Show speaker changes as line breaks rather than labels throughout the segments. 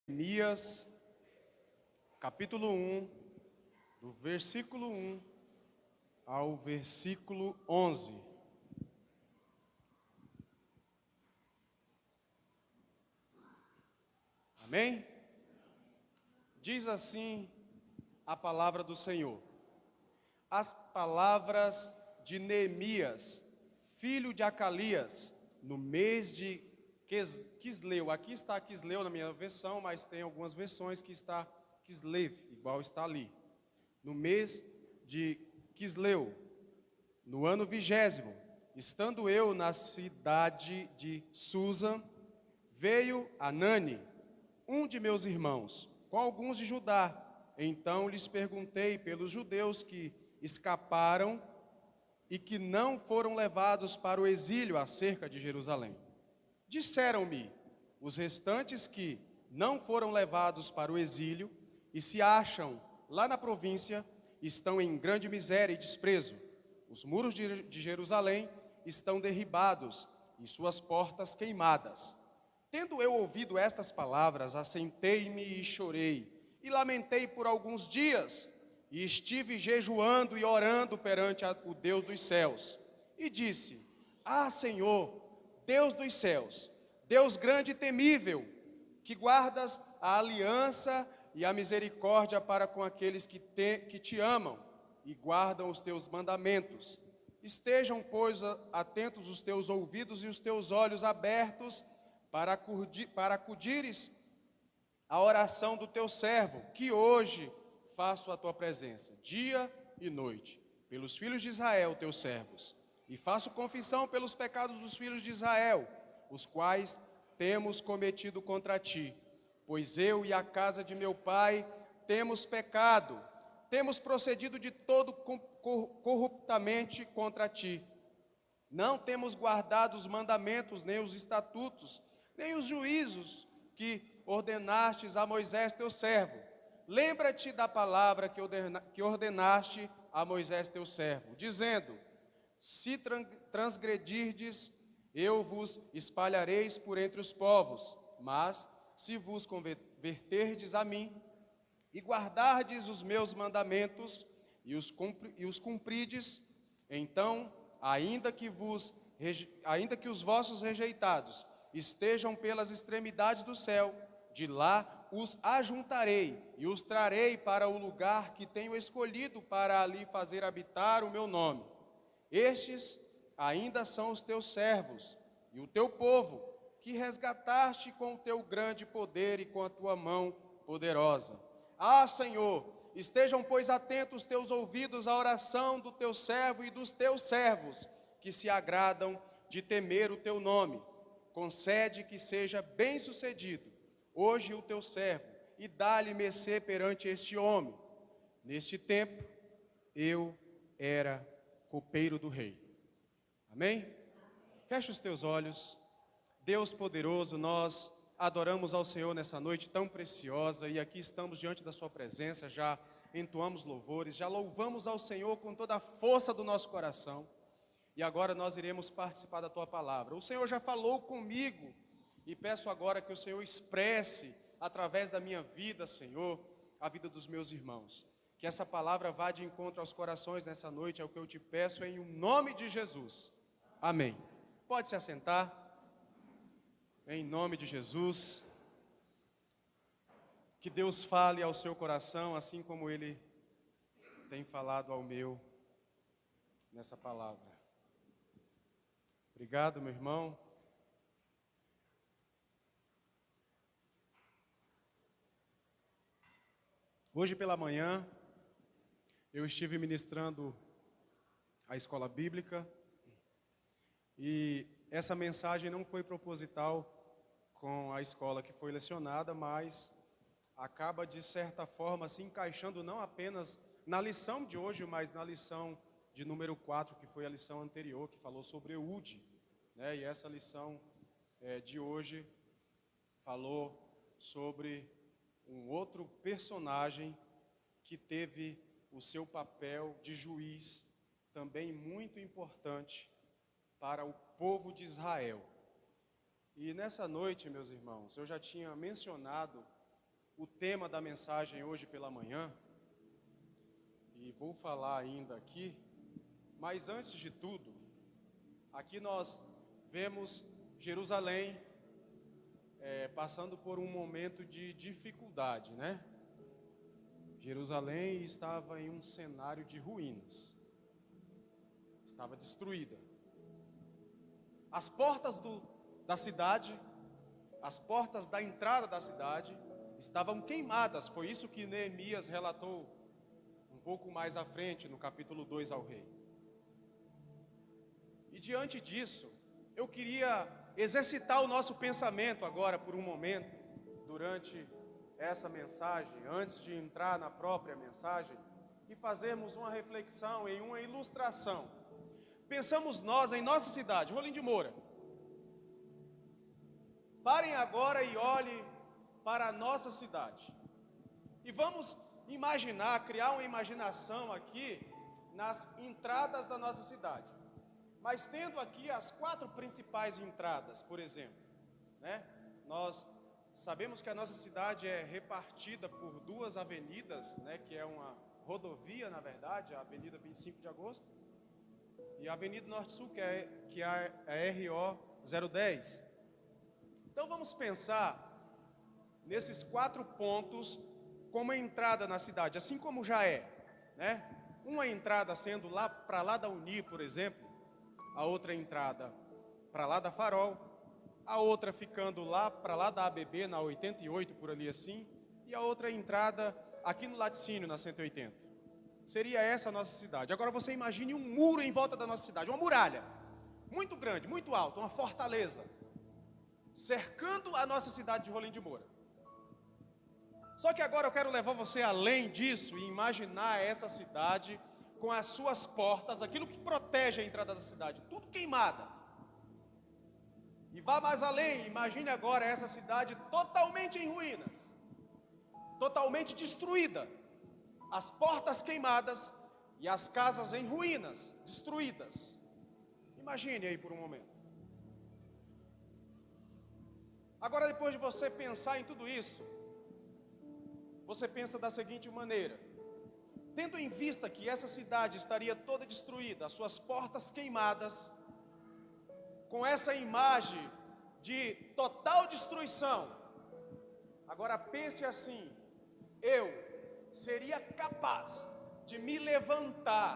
Neemias, capítulo 1, do versículo 1 ao versículo 11. Amém? Diz assim a palavra do Senhor. As palavras de Neemias, filho de Acalias, no mês de Quisleu. Aqui está Quisleu na minha versão, mas tem algumas versões que está Kislev, igual está ali. No mês de Quisleu, no ano 20º, estando eu na cidade de Susa, veio Anani, um de meus irmãos, com alguns de Judá. Então lhes perguntei pelos judeus que escaparam e que não foram levados para o exílio acerca de Jerusalém. Disseram-me os restantes que não foram levados para o exílio e se acham lá na província, estão em grande miséria e desprezo. Os muros de Jerusalém estão derribados e suas portas queimadas. Tendo eu ouvido estas palavras, assentei-me e chorei, e lamentei por alguns dias, e estive jejuando e orando perante o Deus dos céus. E disse: Ah, Senhor, Deus dos céus, Deus grande e temível, que guardas a aliança e a misericórdia para com aqueles que te amam e guardam os teus mandamentos. Estejam, pois, atentos os teus ouvidos e os teus olhos abertos para acudires à oração do teu servo, que hoje faço a tua presença, dia e noite, pelos filhos de Israel, teus servos. E faço confissão pelos pecados dos filhos de Israel, os quais temos cometido contra ti. Pois eu e a casa de meu pai temos pecado, temos procedido de todo corruptamente contra ti. Não temos guardado os mandamentos, nem os estatutos, nem os juízos que ordenastes a Moisés teu servo. Lembra-te da palavra que ordenaste a Moisés teu servo, dizendo: se transgredirdes, eu vos espalhareis por entre os povos, mas se vos converterdes a mim e guardardes os meus mandamentos e os cumprides, então, ainda que os vossos rejeitados estejam pelas extremidades do céu, de lá os ajuntarei e os trarei para o lugar que tenho escolhido para ali fazer habitar o meu nome. Estes ainda são os teus servos e o teu povo, que resgataste com o teu grande poder e com a tua mão poderosa. Ah, Senhor, estejam, pois, atentos os teus ouvidos à oração do teu servo e dos teus servos, que se agradam de temer o teu nome. Concede que seja bem-sucedido hoje o teu servo, e dá-lhe mercê perante este homem. Neste tempo, eu era copeiro do rei. Amém? Fecha os teus olhos. Deus poderoso, nós adoramos ao Senhor nessa noite tão preciosa, e aqui estamos diante da sua presença, já entoamos louvores, já louvamos ao Senhor com toda a força do nosso coração, e agora nós iremos participar da tua palavra. O Senhor já falou comigo, e peço agora que o Senhor expresse através da minha vida, Senhor, a vida dos meus irmãos. Que essa palavra vá de encontro aos corações nessa noite, é o que eu te peço em nome de Jesus. Amém. Pode se assentar. Em nome de Jesus. Que Deus fale ao seu coração, assim como Ele tem falado ao meu nessa palavra. Obrigado, meu irmão. Hoje pela manhã, eu estive ministrando a escola bíblica e essa mensagem não foi proposital com a escola que foi lecionada, mas acaba de certa forma se encaixando não apenas na lição de hoje, mas na lição de número 4, que foi a lição anterior, que falou sobre Eude, né? E essa lição de hoje falou sobre um outro personagem que teve o seu papel de juiz também muito importante para o povo de Israel. E nessa noite, meus irmãos, eu já tinha mencionado o tema da mensagem hoje pela manhã, e vou falar ainda aqui, mas antes de tudo, aqui nós vemos Jerusalém passando por um momento de dificuldade, né? Jerusalém estava em um cenário de ruínas, estava destruída. As portas da cidade, as portas da entrada da cidade estavam queimadas. Foi isso que Neemias relatou um pouco mais à frente, no capítulo 2 ao rei. E diante disso, eu queria exercitar o nosso pensamento agora por um momento, durante essa mensagem, antes de entrar na própria mensagem, e fazermos uma reflexão em uma ilustração. Pensamos nós em nossa cidade, Rolim de Moura. Parem agora e olhem para a nossa cidade. E vamos imaginar, criar uma imaginação aqui nas entradas da nossa cidade. Mas tendo aqui as 4 principais entradas, por exemplo, né? Nós sabemos que a nossa cidade é repartida por 2 avenidas, né? Que é uma rodovia, na verdade, a Avenida 25 de Agosto, e a Avenida Norte-Sul, que é a RO 010. Então vamos pensar nesses 4 pontos como entrada na cidade, assim como já é, né? Uma entrada sendo lá para lá da Uni, por exemplo, a outra entrada para lá da Farol, a outra ficando lá para lá da ABB, na 88, por ali assim, e a outra entrada aqui no Laticínio, na 180. Seria essa a nossa cidade. Agora você imagine um muro em volta da nossa cidade, uma muralha, muito grande, muito alta, uma fortaleza, cercando a nossa cidade de Rolim de Moura. Só que agora eu quero levar você além disso e imaginar essa cidade com as suas portas, aquilo que protege a entrada da cidade, tudo queimada. E vá mais além, imagine agora essa cidade totalmente em ruínas, totalmente destruída, as portas queimadas e as casas em ruínas, destruídas. Imagine aí por um momento. Agora, depois de você pensar em tudo isso, você pensa da seguinte maneira: tendo em vista que essa cidade estaria toda destruída, as suas portas queimadas, com essa imagem de total destruição, agora pense assim: eu seria capaz de me levantar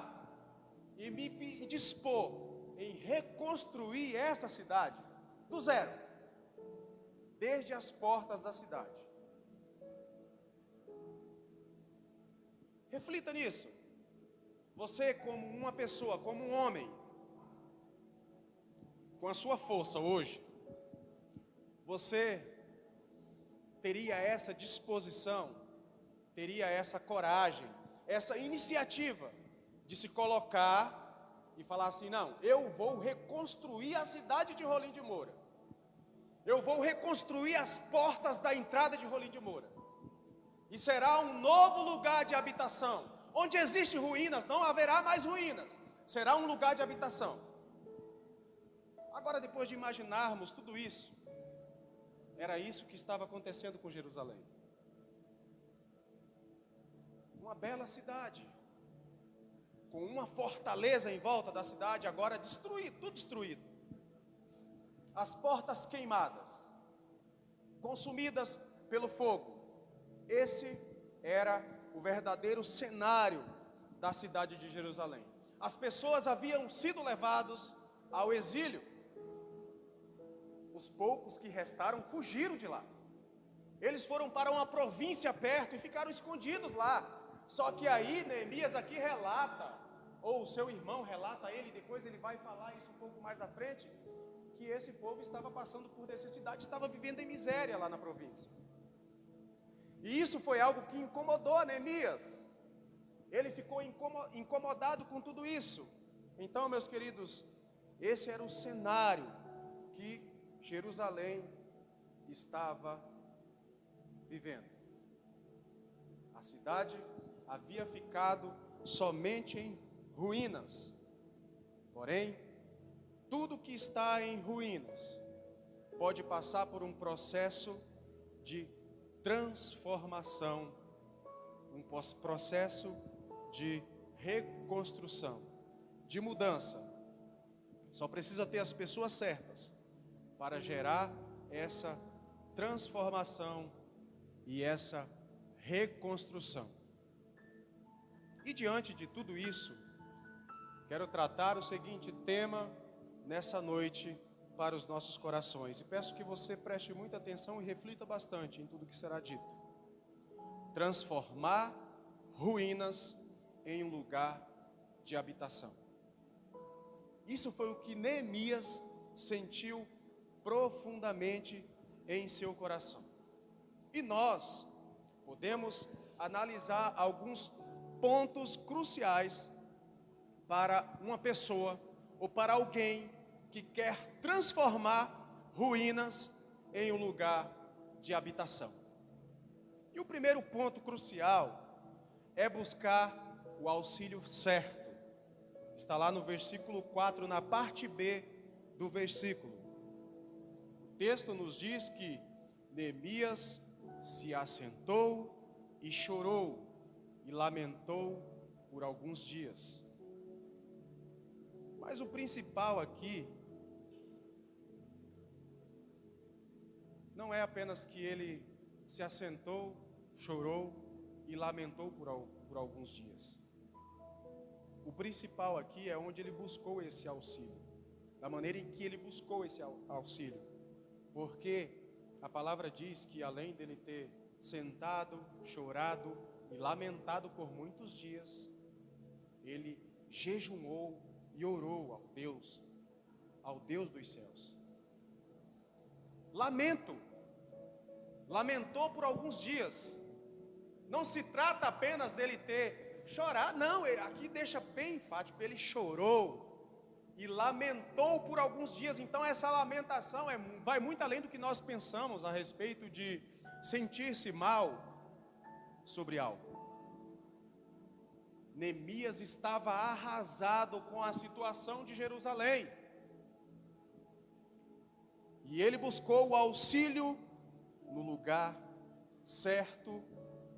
e me dispor em reconstruir essa cidade do zero, desde as portas da cidade. Reflita nisso. Você, como uma pessoa, como um homem, com a sua força hoje, você teria essa disposição, teria essa coragem, essa iniciativa de se colocar e falar assim: não, eu vou reconstruir a cidade de Rolim de Moura, eu vou reconstruir as portas da entrada de Rolim de Moura, e será um novo lugar de habitação. Onde existem ruínas, não haverá mais ruínas, será um lugar de habitação. Agora, depois de imaginarmos tudo isso, era isso que estava acontecendo com Jerusalém. Uma bela cidade, com uma fortaleza em volta da cidade, agora destruído, tudo destruído. As portas queimadas, consumidas pelo fogo. Esse era o verdadeiro cenário da cidade de Jerusalém. As pessoas haviam sido levados ao exílio. Os poucos que restaram fugiram de lá. Eles foram para uma província perto e ficaram escondidos lá. Só que aí Neemias aqui relata, ou o seu irmão relata a ele, depois ele vai falar isso um pouco mais à frente, que esse povo estava passando por necessidade, estava vivendo em miséria lá na província. E isso foi algo que incomodou Neemias. Ele ficou incomodado com tudo isso. Então, meus queridos, esse era o cenário que Jerusalém estava vivendo. A cidade havia ficado somente em ruínas. Porém, tudo que está em ruínas pode passar por um processo de transformação, um processo de reconstrução, de mudança. Só precisa ter as pessoas certas para gerar essa transformação e essa reconstrução. E diante de tudo isso, quero tratar o seguinte tema nessa noite para os nossos corações. E peço que você preste muita atenção e reflita bastante em tudo que será dito. Transformar ruínas em um lugar de habitação. Isso foi o que Neemias sentiu profundamente em seu coração. E nós podemos analisar alguns pontos cruciais para uma pessoa ou para alguém que quer transformar ruínas em um lugar de habitação. E o primeiro ponto crucial é buscar o auxílio certo. Está lá no versículo 4, na parte B do versículo. O texto nos diz que Neemias se assentou e chorou e lamentou por alguns dias. Mas o principal aqui não é apenas que ele se assentou, chorou e lamentou por alguns dias. O principal aqui é onde ele buscou esse auxílio, da maneira em que ele buscou esse auxílio. Porque a palavra diz que além dele ter sentado, chorado e lamentado por muitos dias, ele jejuou e orou ao Deus dos céus. Lamentou por alguns dias. Não se trata apenas dele ter chorado, não, aqui deixa bem enfático, ele chorou e lamentou por alguns dias. Então essa lamentação vai muito além do que nós pensamos a respeito de sentir-se mal sobre algo. Neemias estava arrasado com a situação de Jerusalém. E ele buscou o auxílio no lugar certo,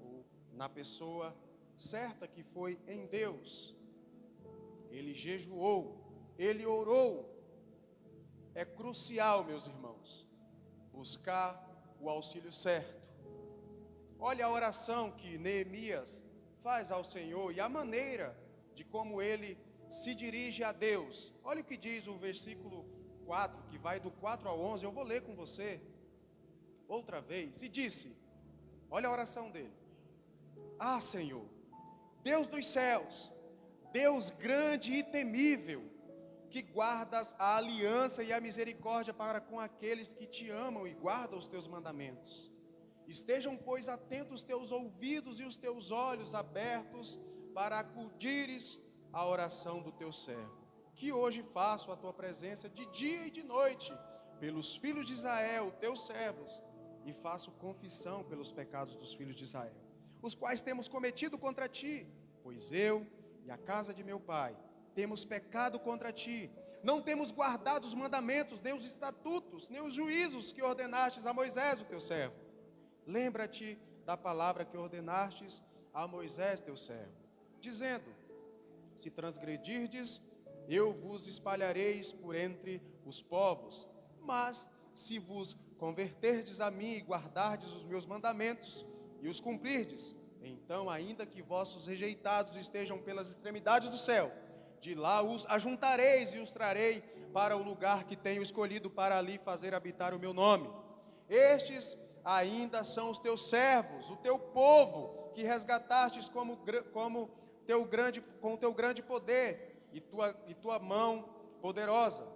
ou na pessoa certa, que foi em Deus. Ele jejuou, ele orou. É crucial, meus irmãos, buscar o auxílio certo. Olha a oração que Neemias faz ao Senhor e a maneira de como ele se dirige a Deus. Olha o que diz o versículo 4, que vai do 4 ao 11, eu vou ler com você outra vez. E disse, olha a oração dele: Ah, Senhor, Deus dos céus, Deus grande e temível, que guardas a aliança e a misericórdia para com aqueles que te amam e guardam os teus mandamentos. Estejam, pois, atentos os teus ouvidos e os teus olhos abertos para acudires à oração do teu servo, que hoje faço a tua presença de dia e de noite, pelos filhos de Israel, teus servos, e faço confissão pelos pecados dos filhos de Israel, os quais temos cometido contra ti, pois eu e a casa de meu pai temos pecado contra ti. Não temos guardado os mandamentos, nem os estatutos, nem os juízos que ordenastes a Moisés, o teu servo. Lembra-te da palavra que ordenastes a Moisés, teu servo, dizendo: se transgredirdes, eu vos espalhareis por entre os povos, mas se vos converterdes a mim e guardardes os meus mandamentos e os cumprirdes, então, ainda que vossos rejeitados estejam pelas extremidades do céu, de lá os ajuntareis e os trarei para o lugar que tenho escolhido para ali fazer habitar o meu nome. Estes ainda são os teus servos, o teu povo, que resgatastes com o teu grande poder e tua mão poderosa.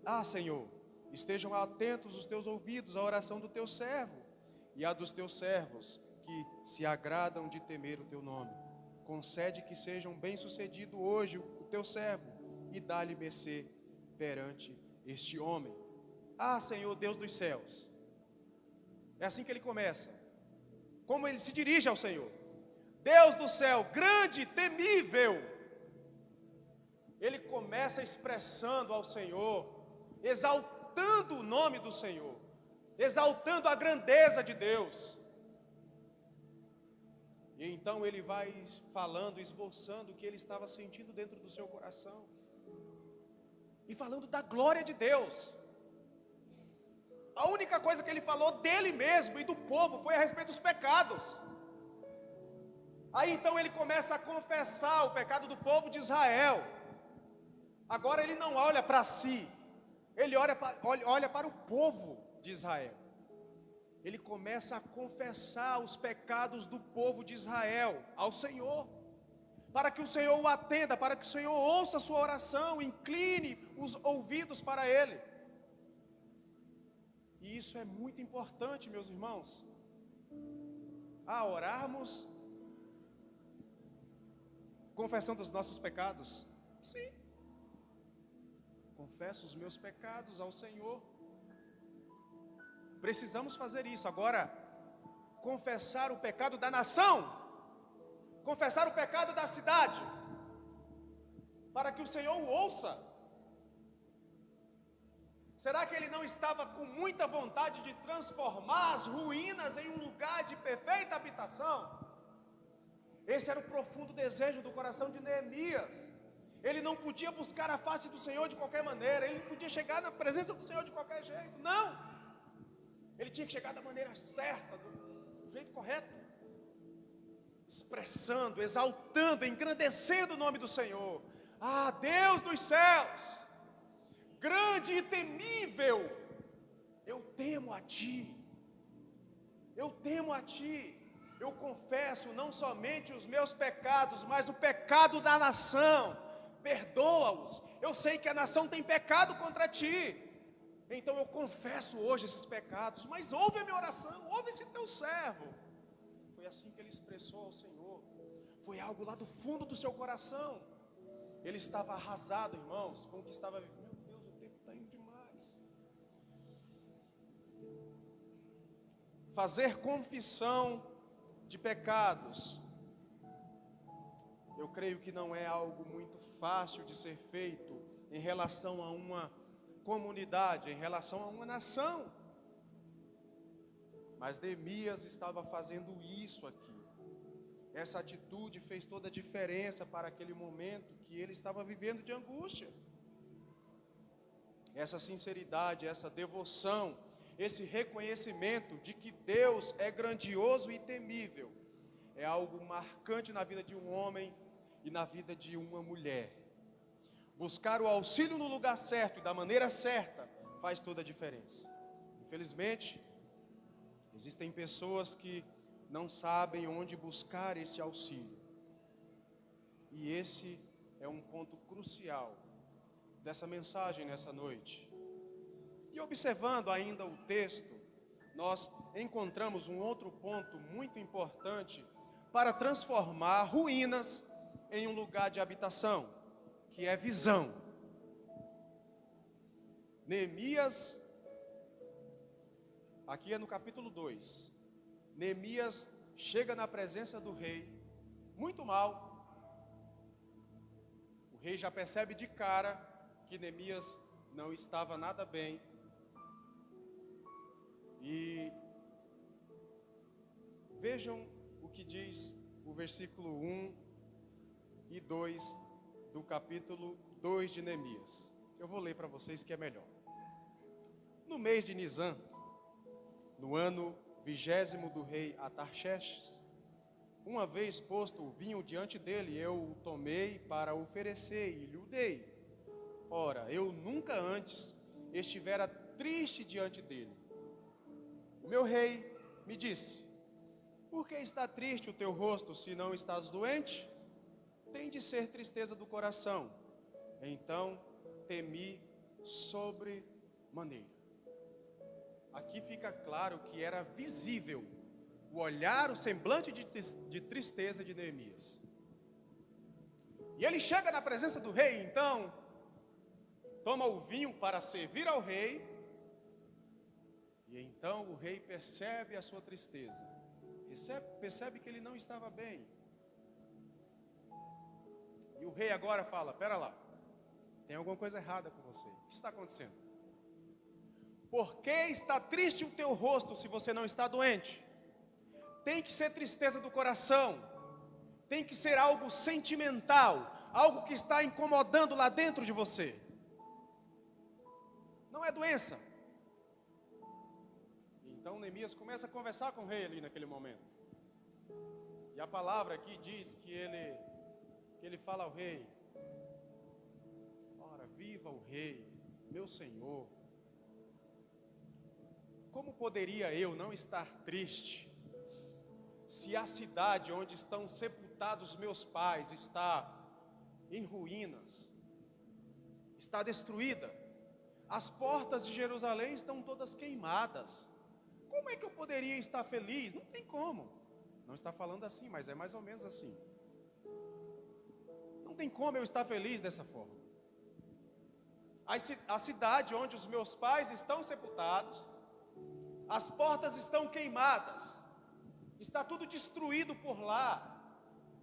Ah, Senhor, estejam atentos os teus ouvidos à oração do teu servo e à dos teus servos, que se agradam de temer o teu nome. Concede que sejam bem-sucedido hoje o teu servo e dá-lhe mercê perante este homem. Ah, Senhor, Deus dos céus. É assim que ele começa. Como ele se dirige ao Senhor: Deus do céu, grande, temível. Ele começa expressando ao Senhor, exaltando o nome do Senhor, exaltando a grandeza de Deus. então ele vai falando, esboçando o que ele estava sentindo dentro do seu coração. E falando da glória de Deus. A única coisa que ele falou dele mesmo e do povo foi a respeito dos pecados. Aí então ele começa a confessar o pecado do povo de Israel. Agora ele não olha para si, ele olha para o povo de Israel. Ele começa a confessar os pecados do povo de Israel ao Senhor, para que o Senhor o atenda, para que o Senhor ouça a sua oração, incline os ouvidos para Ele. E isso é muito importante, meus irmãos, a orarmos confessando os nossos pecados. Sim, confesso os meus pecados ao Senhor. Precisamos fazer isso. Agora, confessar o pecado da nação, confessar o pecado da cidade, para que o Senhor o ouça. Será que ele não estava com muita vontade de transformar as ruínas em um lugar de perfeita habitação? Esse era o profundo desejo do coração de Neemias. Ele não podia buscar a face do Senhor de qualquer maneira, ele não podia chegar na presença do Senhor de qualquer jeito, não. Ele tinha que chegar da maneira certa, do jeito correto, expressando, exaltando, engrandecendo o nome do Senhor. Ah, Deus dos céus, grande e temível, eu temo a Ti, eu temo a Ti. Eu confesso não somente os meus pecados, mas o pecado da nação. Perdoa-os. Eu sei que a nação tem pecado contra Ti. Então eu confesso hoje esses pecados. Mas ouve a minha oração, ouve esse teu servo. Foi assim que ele expressou ao Senhor. Foi algo lá do fundo do seu coração. Ele estava arrasado, irmãos, com o que estava vivendo. Meu Deus, o tempo está indo demais. Fazer confissão de pecados, eu creio que não é algo muito fácil de ser feito em relação a uma comunidade, em relação a uma nação. Mas Neemias estava fazendo isso aqui. Essa atitude fez toda a diferença para aquele momento que ele estava vivendo de angústia. Essa sinceridade, essa devoção, esse reconhecimento de que Deus é grandioso e temível, é algo marcante na vida de um homem e na vida de uma mulher. Buscar o auxílio no lugar certo e da maneira certa faz toda a diferença. Infelizmente, existem pessoas que não sabem onde buscar esse auxílio. E esse é um ponto crucial dessa mensagem nessa noite. E observando ainda o texto, nós encontramos um outro ponto muito importante para transformar ruínas em um lugar de habitação, que é visão. Neemias, aqui é no capítulo 2, Neemias chega na presença do rei, muito mal. O rei já percebe de cara que Neemias não estava nada bem. E vejam o que diz o versículo 1 e 2 do capítulo 2 de Neemias. Eu vou ler para vocês que é melhor. No mês de Nisan, no ano 20º do rei Atarxerxes, uma vez posto o vinho diante dele, eu o tomei para oferecer e lhe o dei. Ora, eu nunca antes estivera triste diante dele. O meu rei me disse: por que está triste o teu rosto, se não estás doente? Tem de ser tristeza do coração. Então temi sobremaneira. Aqui fica claro que era visível o olhar, o semblante de tristeza de Neemias. E ele chega na presença do rei, então toma o vinho para servir ao rei. E então o rei percebe a sua tristeza, percebe que ele não estava bem. E o rei agora fala: pera lá, tem alguma coisa errada com você, o que está acontecendo? Por que está triste o teu rosto se você não está doente? Tem que ser tristeza do coração. tem que ser algo sentimental, algo que está incomodando lá dentro de você. Não é doença. Então Neemias começa a conversar com o rei ali naquele momento. E a palavra aqui diz que ele fala ao rei: ora, viva o rei, meu senhor. Como poderia eu não estar triste se a cidade onde estão sepultados meus pais está em ruínas, está destruída? As portas de Jerusalém estão todas queimadas. Como é que eu poderia estar feliz? Não tem como. Não está falando assim, mas é mais ou menos assim. Não tem como eu estar feliz dessa forma. A cidade onde os meus pais estão sepultados, as portas estão queimadas, está tudo destruído por lá.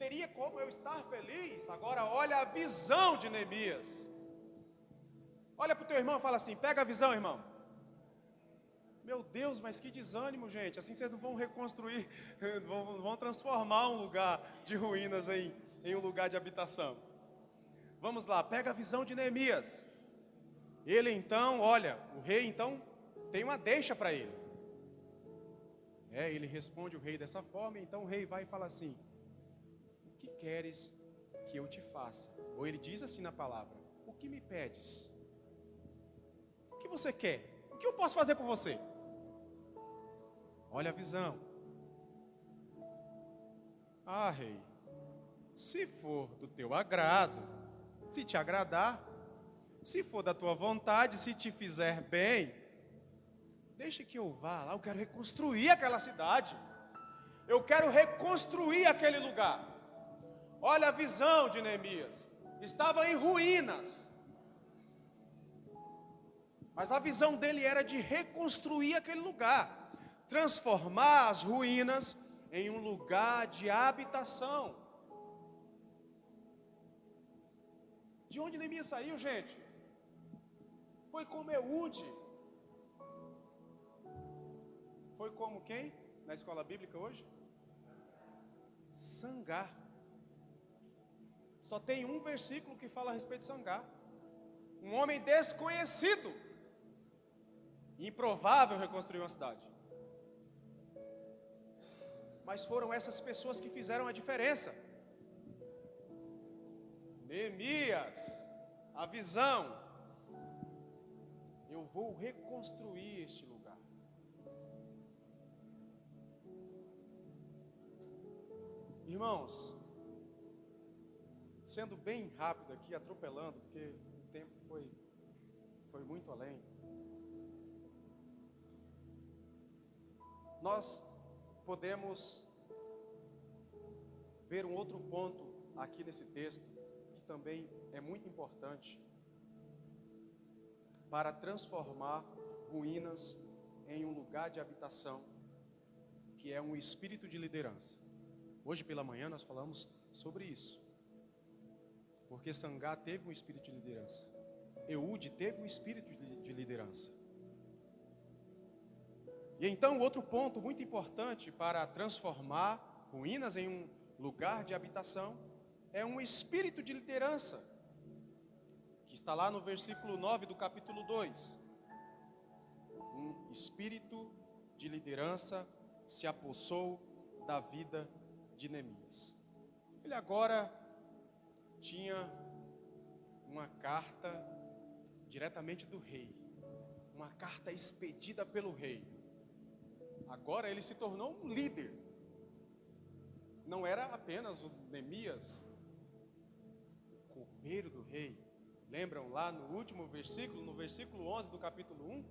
Teria como eu estar feliz? Agora olha a visão de Neemias. Olha para o teu irmão e fala assim: pega a visão, irmão. Meu Deus, mas que desânimo, gente. Assim vocês não vão reconstruir, vão transformar um lugar de ruínas em um lugar de habitação. Vamos lá, pega a visão de Neemias. Ele então, olha, o rei então tem uma deixa para ele. Ele responde o rei dessa forma. Então o rei vai e fala assim: o que queres que eu te faça? Ou ele diz assim na palavra: o que me pedes? O que você quer? O que eu posso fazer por você? Olha a visão. Ah, rei, se for do teu agrado, se te agradar, se for da tua vontade, se te fizer bem, deixa que eu vá lá. Eu quero reconstruir aquela cidade, eu quero reconstruir aquele lugar. Olha a visão de Neemias. Estava em ruínas, mas a visão dele era de reconstruir aquele lugar, transformar as ruínas em um lugar de habitação. De onde Neemias saiu, gente? Foi como Eude. Foi como quem? Na escola bíblica hoje? Sangar. Só tem um versículo que fala a respeito de Sangar. Um homem desconhecido, improvável reconstruir uma cidade. Mas foram essas pessoas que fizeram a diferença. Neemias, a visão: eu vou reconstruir este lugar. Irmãos, sendo bem rápido aqui, atropelando, porque o tempo foi muito além. Nós podemos ver um outro ponto aqui nesse texto, que também é muito importante para transformar ruínas em um lugar de habitação, que é um espírito de liderança. Hoje pela manhã nós falamos sobre isso, porque Sangar teve um espírito de liderança, Eude teve um espírito de liderança. E então outro ponto muito importante para transformar ruínas em um lugar de habitação é um espírito de liderança, que está lá no versículo 9 do capítulo 2. Um espírito de liderança se apossou da vida de Neemias. Ele agora tinha uma carta diretamente do rei, uma carta expedida pelo rei. Agora ele se tornou um líder. Não era apenas o Neemias, o copeiro do rei. Lembram lá no último versículo, no versículo 11 do capítulo 1?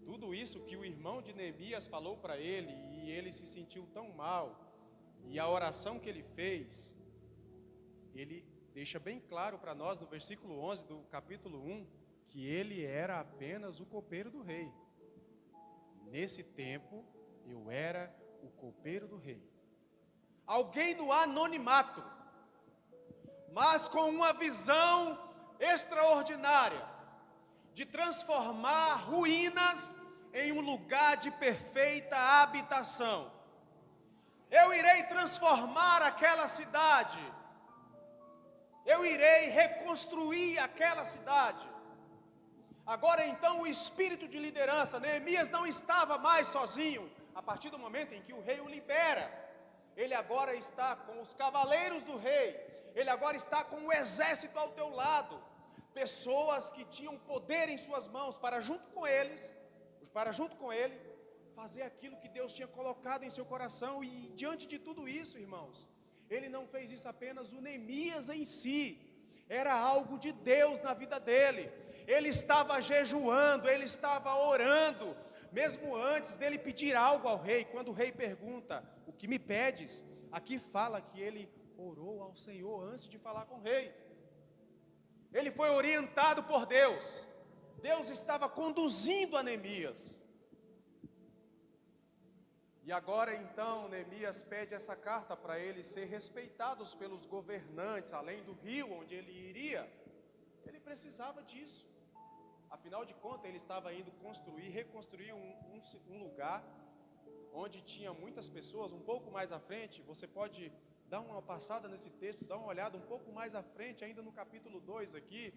Tudo isso que o irmão de Neemias falou para ele, e ele se sentiu tão mal, e a oração que ele fez, ele deixa bem claro para nós no versículo 11 do capítulo 1, que ele era apenas o copeiro do rei. Nesse tempo, eu era o copeiro do rei. Alguém no anonimato, mas com uma visão extraordinária, de transformar ruínas em um lugar de perfeita habitação. Eu irei transformar aquela cidade. Eu irei reconstruir aquela cidade. Agora então o espírito de liderança, Neemias não estava mais sozinho. A partir do momento em que o rei o libera, ele agora está com os cavaleiros do rei. Ele agora está com o exército ao teu lado. Pessoas que tinham poder em suas mãos para junto com ele, fazer aquilo que Deus tinha colocado em seu coração. E diante de tudo isso, irmãos, ele não fez isso apenas o Neemias em si, era algo de Deus na vida dele. Ele estava jejuando, ele estava orando, mesmo antes dele pedir algo ao rei. Quando o rei pergunta, o que me pedes? Aqui fala que ele orou ao Senhor antes de falar com o rei. Ele foi orientado por Deus. Deus estava conduzindo a Neemias. E agora então Neemias pede essa carta para eles ser respeitados pelos governantes, além do rio onde ele iria. Ele precisava disso. Afinal de contas, ele estava indo reconstruir um lugar onde tinha muitas pessoas. Um pouco mais à frente, você pode dar uma passada nesse texto, dar uma olhada um pouco mais à frente, ainda no capítulo 2 aqui,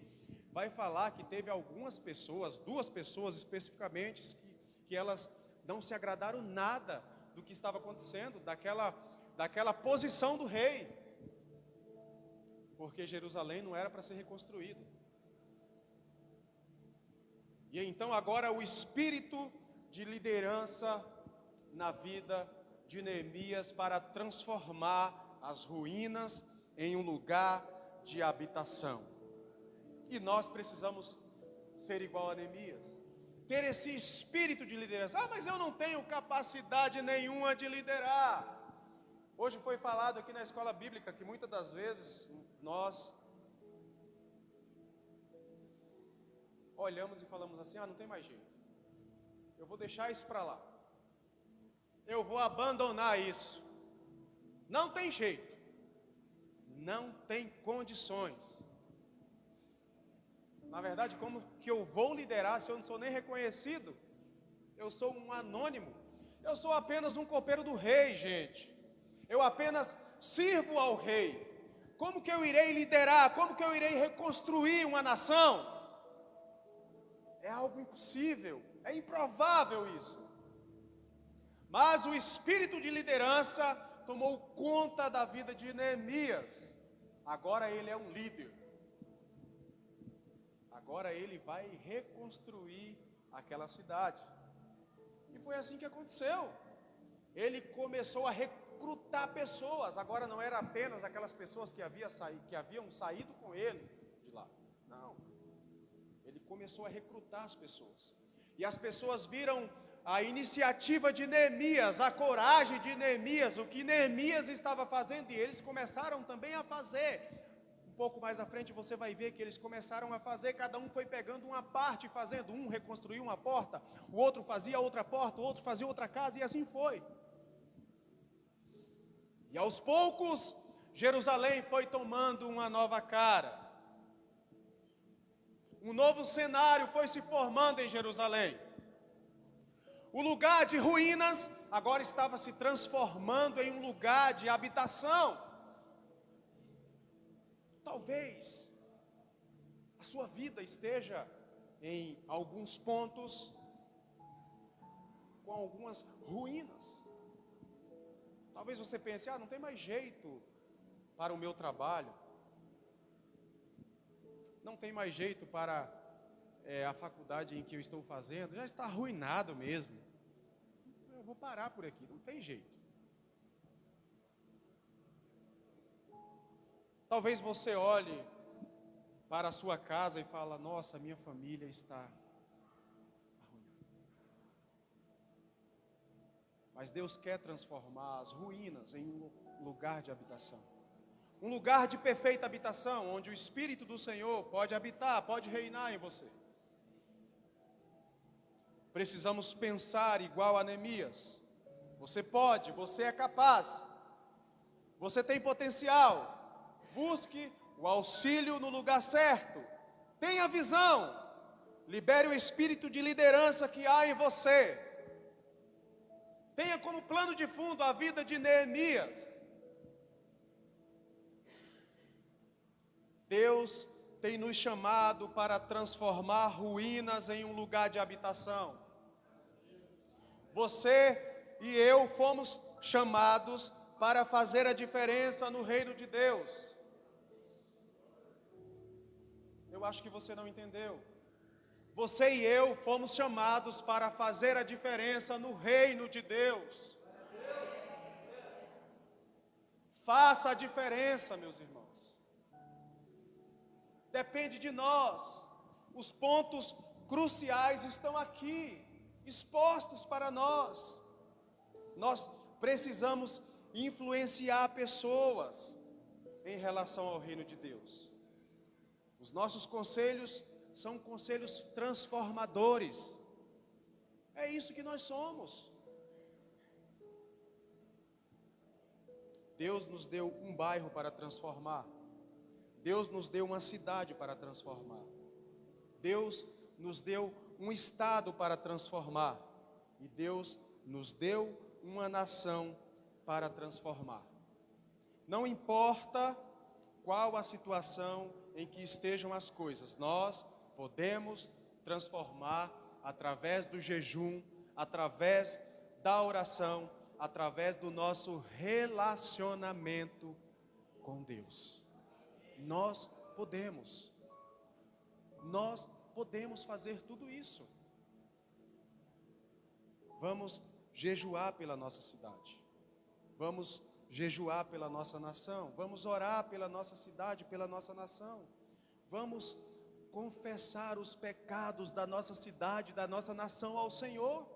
vai falar que teve algumas pessoas, 2 pessoas especificamente, que elas não se agradaram nada do que estava acontecendo, daquela posição do rei, porque Jerusalém não era para ser reconstruído. E então agora o espírito de liderança na vida de Neemias para transformar as ruínas em um lugar de habitação. E nós precisamos ser igual a Neemias, ter esse espírito de liderança. Mas eu não tenho capacidade nenhuma de liderar. Hoje foi falado aqui na escola bíblica que muitas das vezes nós olhamos e falamos assim, não tem mais jeito, eu vou deixar isso para lá, eu vou abandonar isso, não tem jeito, não tem condições. Na verdade, como que eu vou liderar se eu não sou nem reconhecido? Eu sou um anônimo, eu sou apenas um copeiro do rei, gente, eu apenas sirvo ao rei. Como que eu irei liderar? Como que eu irei reconstruir uma nação? É algo impossível, é improvável isso. Mas o espírito de liderança tomou conta da vida de Neemias. Agora ele é um líder. Agora ele vai reconstruir aquela cidade. E foi assim que aconteceu. Ele começou a recrutar pessoas. Agora não era apenas aquelas pessoas que haviam saído com ele de lá. Não. Ele começou a recrutar as pessoas. E as pessoas viram a iniciativa de Neemias, a coragem de Neemias, o que Neemias estava fazendo, e eles começaram também a fazer. Um pouco mais à frente você vai ver que eles começaram a fazer, cada um foi pegando uma parte, fazendo, um reconstruiu uma porta, o outro fazia outra porta, o outro fazia outra casa, e assim foi. E aos poucos, Jerusalém foi tomando uma nova cara. Um novo cenário foi se formando em Jerusalém. O lugar de ruínas agora estava se transformando em um lugar de habitação. Talvez a sua vida esteja em alguns pontos com algumas ruínas. Talvez você pense, não tem mais jeito para o meu trabalho. Não tem mais jeito para a faculdade em que eu estou fazendo, já está arruinado mesmo. Eu vou parar por aqui, não tem jeito. Talvez você olhe para a sua casa e fala, nossa, minha família está arruinada. Mas Deus quer transformar as ruínas em um lugar de habitação. Um lugar de perfeita habitação, onde o Espírito do Senhor pode habitar, pode reinar em você. Precisamos pensar igual a Neemias. Você pode, você é capaz. Você tem potencial. Busque o auxílio no lugar certo. Tenha visão. Libere o espírito de liderança que há em você. Tenha como plano de fundo a vida de Neemias. Deus tem nos chamado para transformar ruínas em um lugar de habitação. Você e eu fomos chamados para fazer a diferença no reino de Deus. Eu acho que você não entendeu. Você e eu fomos chamados para fazer a diferença no reino de Deus. Faça a diferença, meus irmãos. Depende de nós. Os pontos cruciais estão aqui, expostos para nós. Nós precisamos influenciar pessoas em relação ao reino de Deus. Os nossos conselhos são conselhos transformadores. É isso que nós somos. Deus nos deu um bairro para transformar. Deus nos deu uma cidade para transformar. Deus nos deu um estado para transformar. E Deus nos deu uma nação para transformar. Não importa qual a situação em que estejam as coisas, nós podemos transformar através do jejum, através da oração, através do nosso relacionamento com Deus. Nós podemos fazer tudo isso. Vamos jejuar pela nossa cidade, vamos jejuar pela nossa nação, vamos orar pela nossa cidade, pela nossa nação, vamos confessar os pecados da nossa cidade, da nossa nação ao Senhor.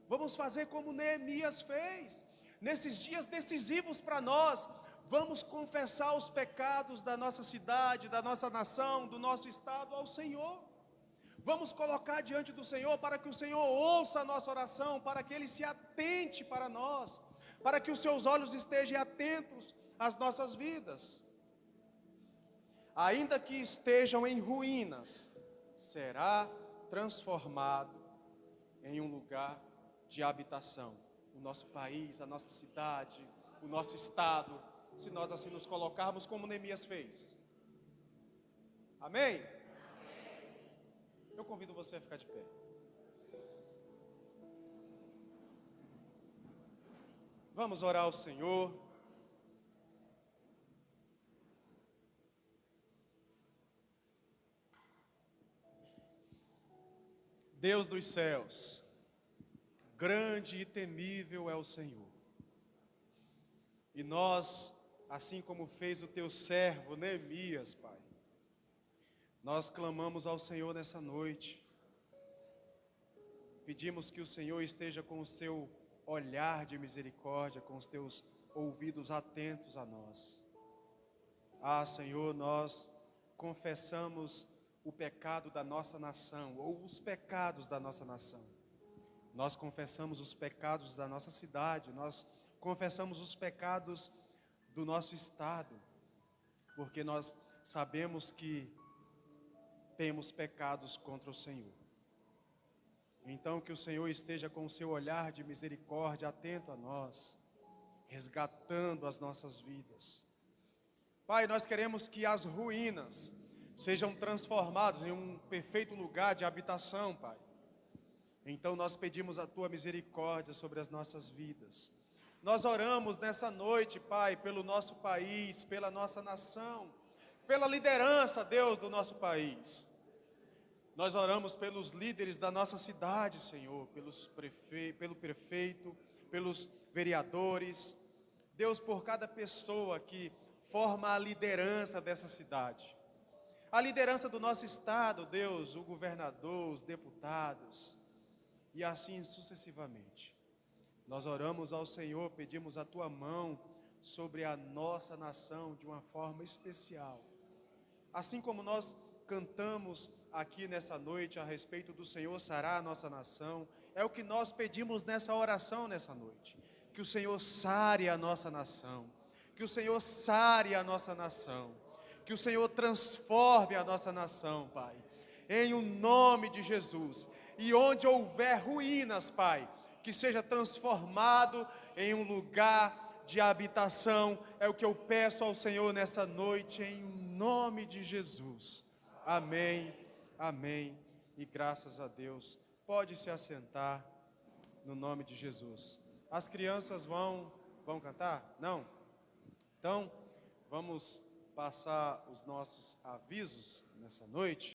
Vamos fazer como Neemias fez. Nesses dias decisivos para nós, vamos confessar os pecados da nossa cidade, da nossa nação, do nosso estado ao Senhor. Vamos colocar diante do Senhor para que o Senhor ouça a nossa oração, para que Ele se atente para nós, para que os seus olhos estejam atentos às nossas vidas. Ainda que estejam em ruínas, será transformado em um lugar de habitação. O nosso país, a nossa cidade, o nosso estado, se nós assim nos colocarmos como Neemias fez. Amém? Eu convido você a ficar de pé. Vamos orar ao Senhor. Deus dos céus, grande e temível é o Senhor. E nós, assim como fez o teu servo Neemias, Pai, nós clamamos ao Senhor nessa noite. Pedimos que o Senhor esteja com o seu olhar de misericórdia, com os teus ouvidos atentos a nós. Ah, Senhor, nós confessamos o pecado da nossa nação, ou os pecados da nossa nação. Nós confessamos os pecados da nossa cidade, nós confessamos os pecados do nosso estado, porque nós sabemos que temos pecados contra o Senhor. Então que o Senhor esteja com o seu olhar de misericórdia atento a nós, resgatando as nossas vidas. Pai, nós queremos que as ruínas sejam transformadas em um perfeito lugar de habitação, Pai. Então nós pedimos a tua misericórdia sobre as nossas vidas. Nós oramos nessa noite, Pai, pelo nosso país, pela nossa nação, pela liderança, Deus, do nosso país. Nós oramos pelos líderes da nossa cidade, Senhor, pelo prefeito, pelos vereadores. Deus, por cada pessoa que forma a liderança dessa cidade. A liderança do nosso estado, Deus, o governador, os deputados, e assim sucessivamente. Nós oramos ao Senhor, pedimos a tua mão sobre a nossa nação de uma forma especial. Assim como nós cantamos aqui nessa noite a respeito do Senhor sará a nossa nação, é o que nós pedimos nessa oração nessa noite. Que o Senhor sare a nossa nação, que o Senhor sare a nossa nação, que o Senhor transforme a nossa nação, Pai, em o nome de Jesus. E onde houver ruínas, Pai, que seja transformado em um lugar de habitação. É o que eu peço ao Senhor nessa noite, em nome de Jesus. Amém, amém e graças a Deus. Pode se assentar no nome de Jesus. As crianças vão cantar? Não? Então, vamos passar os nossos avisos nessa noite.